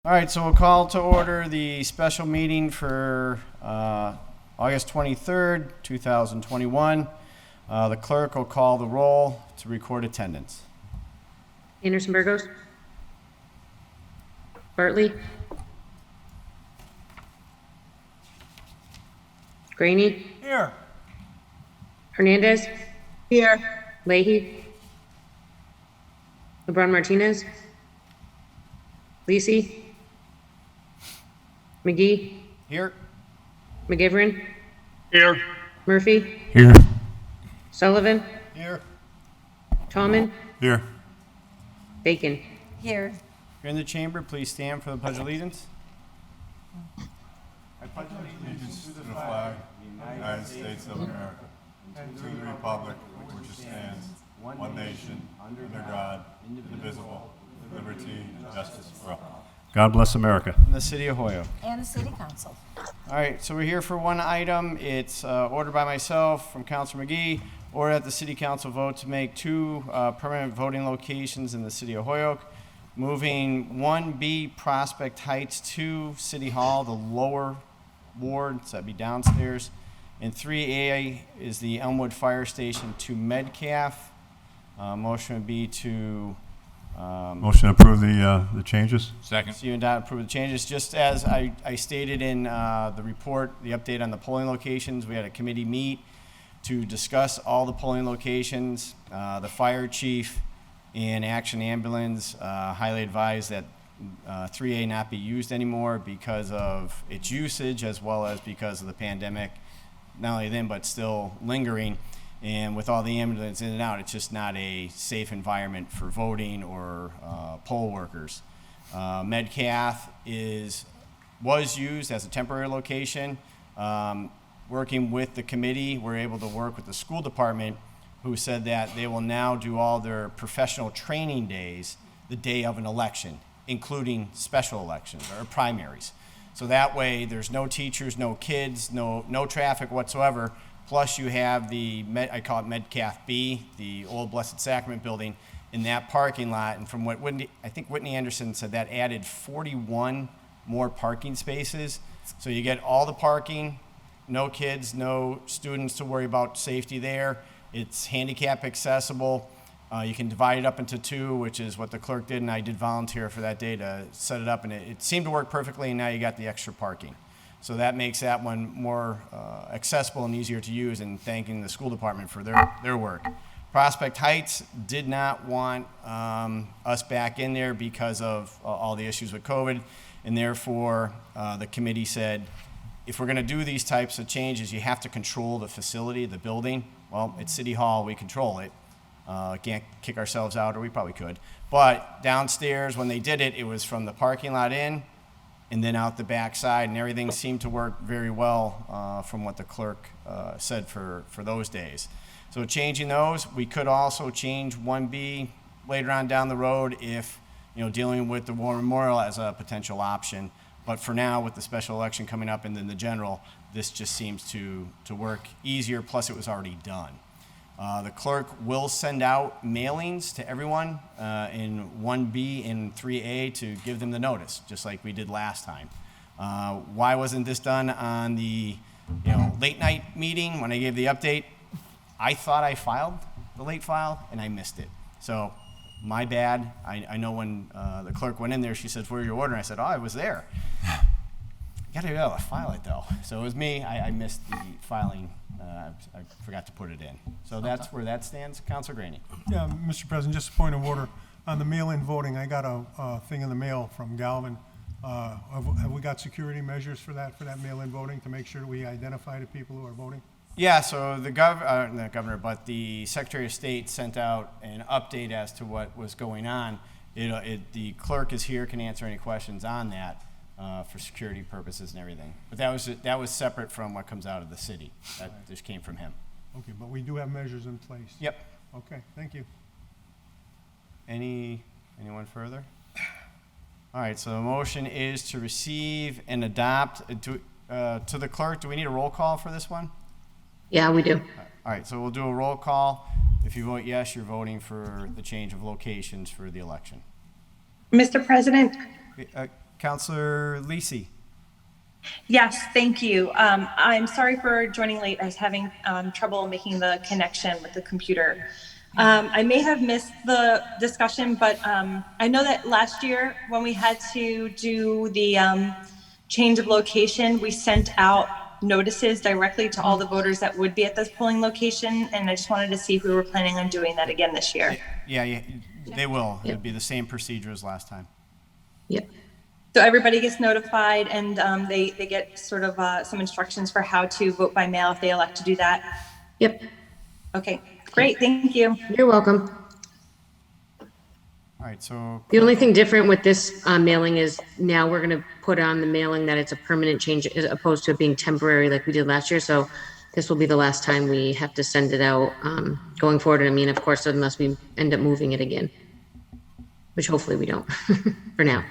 All right, so we'll call to order the special meeting for August 23rd, 2021. The clerk will call the roll to record attendance. Anderson Burgos. Bartley. Graney. Here. Hernandez. Here. Leahy. LeBron Martinez. Lisi. McGee. Here. McGivern. Here. Murphy. Here. Sullivan. Here. Tallman. Here. Bacon. Here. If you're in the chamber, please stand for the Pledge of Allegiance. Allegiance to the flag of the United States of America, and to the republic for which it stands, one nation, under God, indivisible, with liberty and justice for all. God bless America. In the city of Holyoke. And the city council. All right, so we're here for one item. It's ordered by myself from Councilor McGee, or that the city council vote to make two permanent voting locations in the city of Holyoke, moving 1B Prospect Heights to City Hall, the lower ward, so that'd be downstairs, and 3A is the Elmwood Fire Station to Metcalf. Motion would be to Motion to approve the changes? Second. see you and Don approve the changes. Just as I stated in the report, the update on the polling locations, we had a committee meet to discuss all the polling locations. The fire chief and Action Ambulance highly advised that 3A not be used anymore because of its usage as well as because of the pandemic. Not only then, but still lingering. And with all the ambulance in and out, it's just not a safe environment for voting or poll workers. Metcalf was used as a temporary location. Working with the committee, we're able to work with the school department, who said that they will now do all their professional training days the day of an election, including special elections or primaries. So that way, there's no teachers, no kids, no traffic whatsoever. Plus, you have I call it Metcalf B, the old Blessed Sacrament building, in that parking lot. And from what I think Whitney Anderson said, that added 41 more parking spaces. So you get all the parking, no kids, no students to worry about safety there. It's handicap accessible. You can divide it up into two, which is what the clerk did, and I did volunteer for that day to set it up, and it seemed to work perfectly, and now you got the extra parking. So that makes that one more accessible and easier to use, and thanking the school department for their work. Prospect Heights did not want us back in there because of all the issues with COVID, and therefore the committee said, if we're going to do these types of changes, you have to control the facility, the building. Well, at City Hall, we control it. Can't kick ourselves out, or we probably could. But downstairs, when they did it, it was from the parking lot in and then out the back side, and everything seemed to work very well from what the clerk said for those days. So changing those, we could also change 1B later on down the road if, dealing with the War Memorial as a potential option. But for now, with the special election coming up and then the general, this just seems to work easier, plus it was already done. The clerk will send out mailings to everyone in 1B and 3A to give them the notice, just like we did last time. Why wasn't this done on the late night meeting when I gave the update? I thought I filed the late file and I missed it. So my bad. I know when the clerk went in there, she said, "Where's your order?" And I said, "Oh, I was there." You gotta be able to file it though. So it was me. I missed the filing. I forgot to put it in. So that's where that stands. Councilor Graney. Yeah, Mr. President, just a point of order. On the mail-in voting, I got a thing in the mail from Galvin. Have we got security measures for that mail-in voting to make sure that we identify the people who are voting? Yeah, so the not governor, but the Secretary of State sent out an update as to what was going on. The clerk is here, can answer any questions on that for security purposes and everything. But that was separate from what comes out of the city. That just came from him. Okay, but we do have measures in place. Yep. Okay, thank you. Anyone further? All right, so the motion is to receive and adopt. To the clerk, do we need a roll call for this one? Yeah, we do. All right, so we'll do a roll call. If you vote yes, you're voting for the change of locations for the election. Mr. President, Counselor Lisi. Yes, thank you. I'm sorry for joining late. I was having trouble making the connection with the computer. I may have missed the discussion, but I know that last year when we had to do the change of location, we sent out notices directly to all the voters that would be at this polling location, and I just wanted to see if we were planning on doing that again this year. Yeah, they will. Yep. It'd be the same procedure as last time. Yep. So everybody gets notified, and they get sort of some instructions for how to vote by mail if they elect to do that. Yep. Okay, great, thank you. You're welcome. All right, so The only thing different with this mailing is now we're going to put on the mailing that it's a permanent change as opposed to it being temporary like we did last year. So this will be the last time we have to send it out going forward. And I mean, of course, unless we end up moving it again, which hopefully we don't for now.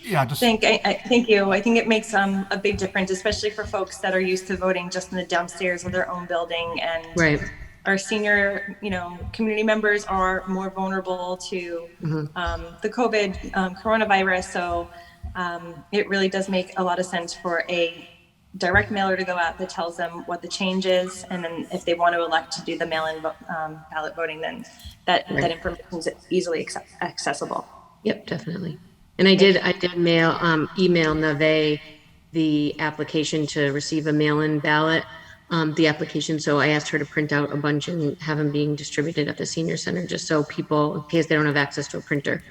Yeah, just, Thank you. I think it makes a big difference, especially for folks that are used to voting just in the downstairs of their own building. And Right. our senior, community members are more vulnerable to the COVID coronavirus. So it really does make a lot of sense for a direct mailer to go out that tells them what the change is. And then if they want to elect to do the mail-in ballot voting, then that information is easily accessible. Yep, definitely. And I did email Nave the application to receive a mail-in ballot, the application. So I asked her to print out a bunch and have them being distributed at the senior center, just so people, in case they don't have access to a printer.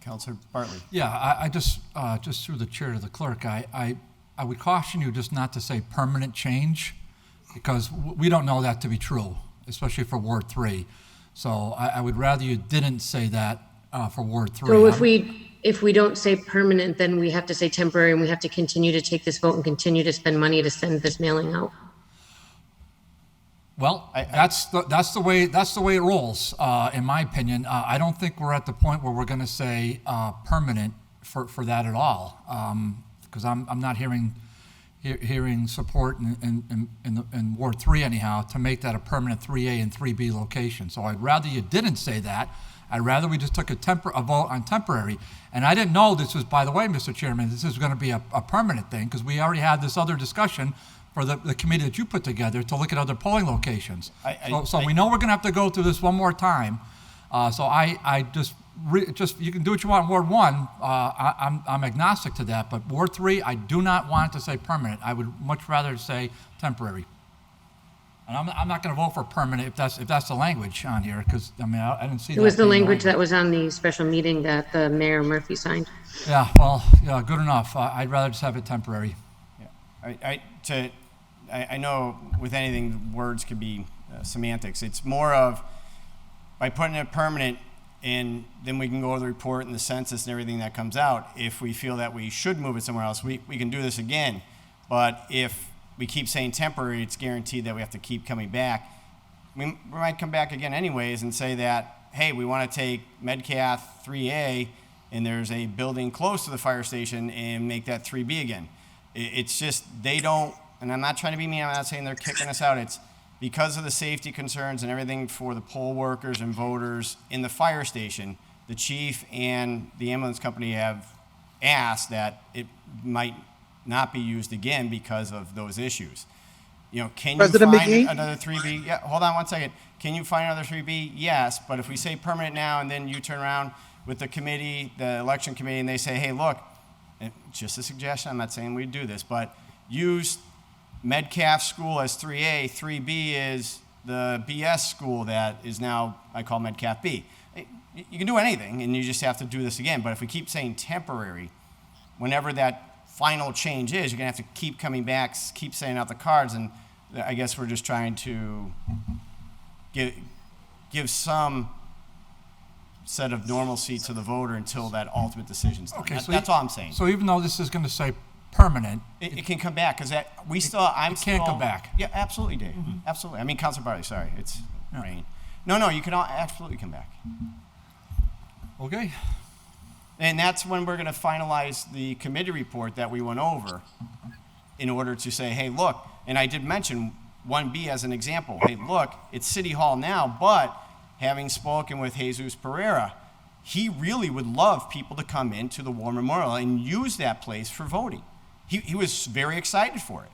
Counselor Bartley. Yeah, I just through the chair to the clerk, I would caution you just not to say permanent change, because we don't know that to be true, especially for Ward 3. So I would rather you didn't say that for Ward 3. So if we don't say permanent, then we have to say temporary, and we have to continue to take this vote and continue to spend money to send this mailing out. Well, that's the way it rolls, in my opinion. I don't think we're at the point where we're going to say permanent for that at all, because I'm not hearing support in Ward 3 anyhow to make that a permanent 3A and 3B location. So I'd rather you didn't say that. I'd rather we just took a vote on temporary. And I didn't know this was, by the way, Mr. Chairman, this is going to be a permanent thing, because we already had this other discussion for the committee that you put together to look at other polling locations. So we know we're going to have to go through this one more time. So I just you can do what you want in Ward 1. I'm agnostic to that, but Ward 3, I do not want to say permanent. I would much rather say temporary. And I'm not going to vote for permanent if that's the language on here, because I mean I didn't see that. It was the being language that was on the special meeting that the Mayor Murphy signed. Yeah, well, yeah, good enough. I'd rather just have it temporary. Yeah, I know with anything words can be semantics. It's more of by putting it permanent, and then we can go over the report and the census and everything that comes out. If we feel that we should move it somewhere else, we can do this again. But if we keep saying temporary, it's guaranteed that we have to keep coming back. We might come back again anyways and say that, hey, we want to take Metcalf 3A and there's a building close to the fire station and make that 3B again. It's just, they don't, and I'm not trying to be mean, I'm not saying they're kicking us out. It's because of the safety concerns and everything for the poll workers and voters in the fire station, the chief and the ambulance company have asked that it might not be used again because of those issues. Can President you find McGee? another 3B? Yeah, hold on one second. Can you find another 3B? Yes, but if we say permanent now and then you turn around with the committee, the election committee, and they say, hey, look, just a suggestion, I'm not saying we do this, but use Metcalf School as 3A, 3B is the BS school that is now, I call Metcalf B. You can do anything, and you just have to do this again, but if we keep saying temporary, whenever that final change is, you're going to have to keep coming back, keep saying out the cards, and I guess we're just trying to give some set of normalcy to the voter until that ultimate decision's done. Okay, That's all I'm saying. So even though this is going to say permanent, It can come back, because it can't come back. Yeah, absolutely, Dave. Absolutely. I mean, Councilor Bartley, sorry, it's rain. No, you can absolutely come back. okay. And that's when we're going to finalize the committee report that we went over in order to say, hey, look, and I did mention 1B as an example. Hey, look, it's City Hall now, but having spoken with Jesus Pereira, he really would love people to come into the War Memorial and use that place for voting. He was very excited for it.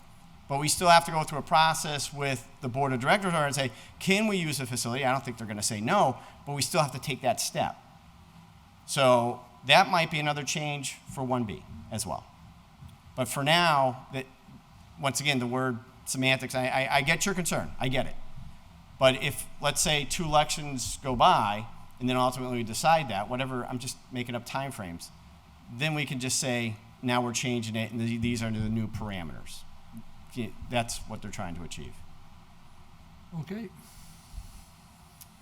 But we still have to go through a process with the board of directors and say, can we use the facility? I don't think they're going to say no, but we still have to take that step. So that might be another change for 1B as well. But for now, that once again, the word semantics, I get your concern. I get it. But if, let's say, 2 elections go by, and then ultimately we decide that, whatever, I'm just making up time frames, then we can just say, now we're changing it, and these are the new parameters. That's what they're trying to achieve. Okay.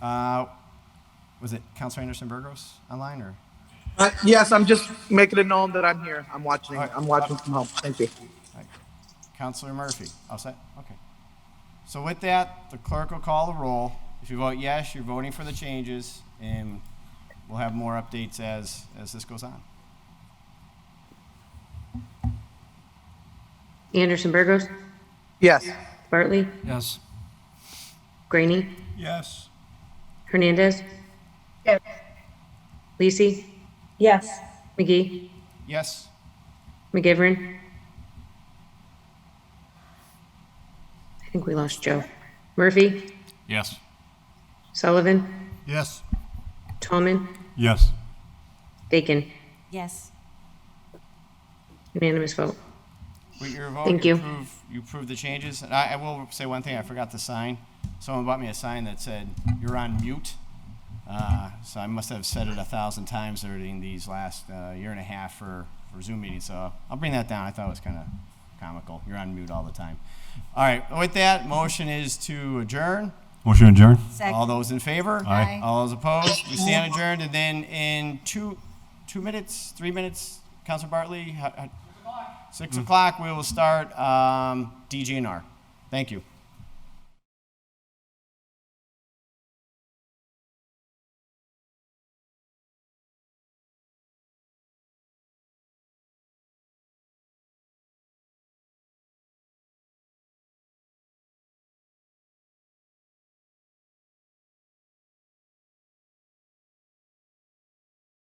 Was it Councilor Anderson Burgos online, or? Yes, I'm just making it known that I'm here. I'm watching. All right. I'm watching from home. Thank you. All right. Councilor Murphy, all set? Okay. So with that, the clerk will call the roll. If you vote yes, you're voting for the changes, and we'll have more updates as this goes on. Anderson Burgos, Yes. Bartley, Yes. Graney, Yes. Hernandez, Yes. Lisi, Yes. McGee, Yes? McGivern. I think we lost Joe. Murphy, Yes. Sullivan, Yes. Tallman, Yes. Bacon. Yes. Unanimous vote. With your vote, Thank you. You approve the changes. And I will say one thing, I forgot to sign. Someone bought me a sign that said, "You're on mute." So I must have said it 1,000 times during these last year and a half for Zoom meetings. So I'll bring that down. I thought it was kind of comical. You're on mute all the time. All right, with that, motion is to adjourn. Motion adjourned. Second. All those in favor? Aye. All those opposed? We stand adjourned, and then in 2 minutes, 3 minutes, Councilor Bartley, 6 o'clock, we will start DGNR. Thank you.